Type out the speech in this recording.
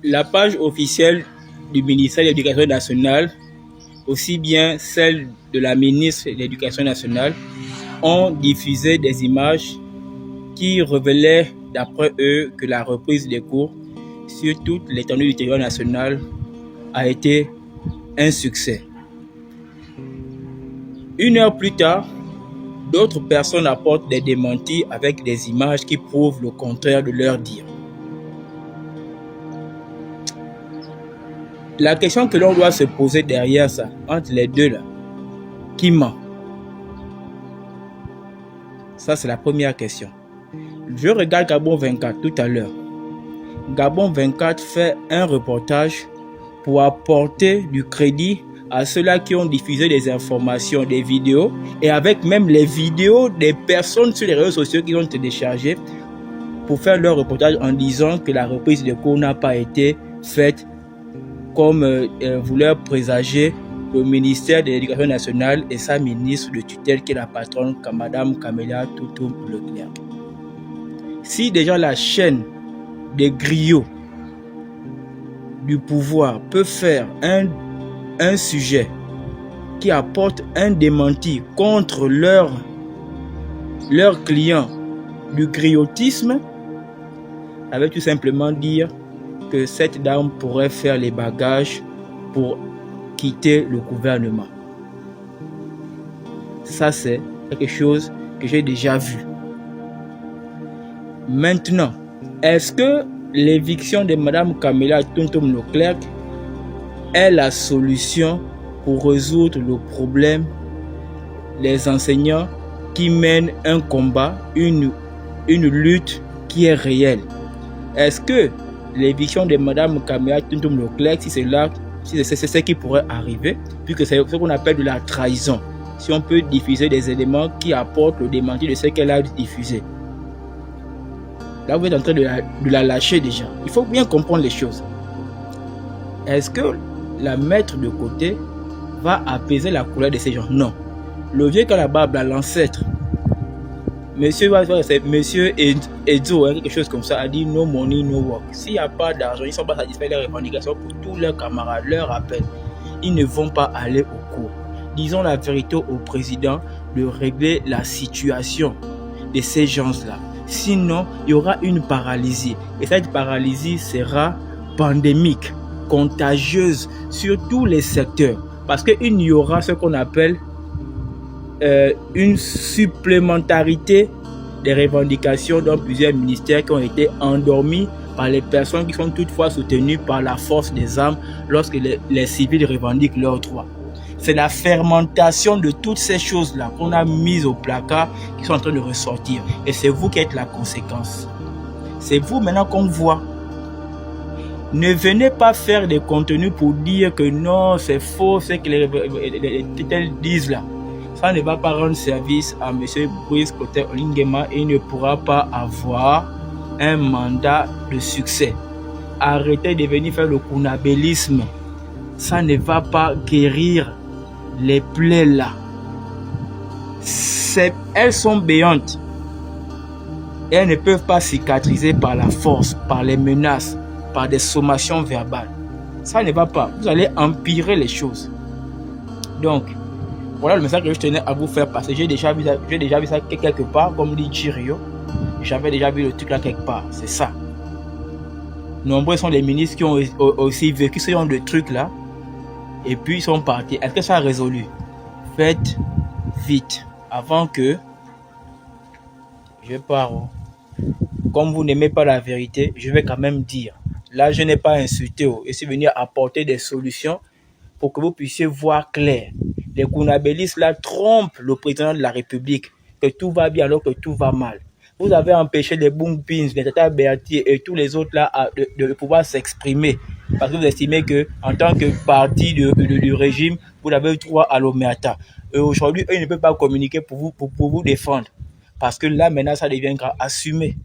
La page officielle du ministère de l'Éducation nationale, aussi bien celle de la ministre de l'Éducation nationale, ont diffusé des images qui révélaient, d'après eux, que la reprise des cours sur toute l'étendue du territoire national a été un succès. Une heure plus tard, d'autres personnes apportent des démentis avec des images qui prouvent le contraire de leur dire. La question que l'on doit se poser derrière ça, entre les deux là, qui ment? Ça, c'est la première question. Je regarde Gabon 24 tout à l'heure. Gabon 24 fait un reportage pour apporter du crédit à ceux-là qui ont diffusé des informations, des vidéos, et avec même les vidéos des personnes sur les réseaux sociaux qui ont téléchargé pour faire leur reportage en disant que la reprise de cours n'a pas été faite comme voulait présager le ministère de l'Éducation nationale et sa ministre de tutelle qui est la patronne, Madame Camélia Toutoum Leclerc. Si déjà la chaîne des griots du pouvoir peut faire un sujet qui apporte un démenti contre leurs clients du griotisme, ça veut tout simplement dire que cette dame pourrait faire les bagages pour quitter le gouvernement. Ça, c'est quelque chose que j'ai déjà vu. Maintenant, est-ce que l'éviction de Mme Camélia Toutoum Leclerc est la solution pour résoudre le problème des enseignants qui mènent un combat, une lutte qui est réelle? Est-ce que l'éviction de Mme Camélia Toutoum Leclerc, si c'est ce qui pourrait arriver, puisque c'est ce qu'on appelle de la trahison, si on peut diffuser des éléments qui apportent le démenti de ce qu'elle a diffusé? Là, vous êtes en train de la lâcher déjà. Il faut bien comprendre les choses. Est-ce que la mettre de côté va apaiser la colère de ces gens? Non. Le vieux Kalabab, l'ancêtre, monsieur Edzo, quelque chose comme ça, a dit no money, no work. S'il n'y a pas d'argent, ils ne sont pas satisfaits des revendications pour tous leurs camarades, leur rappel. Ils ne vont pas aller au cours. Disons la vérité au président de régler la situation de ces gens-là. Sinon, il y aura une paralysie. Et cette paralysie sera pandémique, contagieuse sur tous les secteurs. Parce qu'il y aura ce qu'on appelle une supplémentarité des revendications dans plusieurs ministères qui ont été endormis par les personnes qui sont toutefois soutenues par la force des armes lorsque les civils revendiquent leurs droits. C'est la fermentation de toutes ces choses-là qu'on a mises au placard qui sont en train de ressortir. Et c'est vous qui êtes la conséquence. C'est vous maintenant qu'on voit. Ne venez pas faire des contenus pour dire que non, c'est faux, c'est que les titelles disent là. Ça ne va pas rendre service à M. Brice Clotaire Olinguema et il ne pourra pas avoir un mandat de succès. Arrêtez de venir faire le kunabélisme. Ça ne va pas guérir les plaies là. Elles sont béantes. Elles ne peuvent pas cicatriser par la force, par les menaces, par des sommations verbales. Ça ne va pas. Vous allez empirer les choses. Donc, voilà le message que je tenais à vous faire passer. J'ai déjà vu ça quelque part, comme dit Chirio. J'avais déjà vu le truc là quelque part. C'est ça. Nombreux sont les ministres qui ont aussi vécu ce genre de trucs là. Et puis ils sont partis. Est-ce que ça a résolu? Faites vite. Avant que je pars. Comme vous n'aimez pas la vérité, je vais quand même dire. Là, je n'ai pas insulté. Je suis venu apporter des solutions pour que vous puissiez voir clair. Les kunabélistes là trompent le président de la République, que tout va bien alors que tout va mal. Vous avez empêché les Boungpins, les Tata Berthier et tous les autres là de pouvoir s'exprimer. Parce que vous estimez que en tant que parti du régime, vous avez eu droit à l'omerta. Et aujourd'hui, eux ne peuvent pas communiquer pour vous défendre. Parce que là, maintenant, ça devient assumé.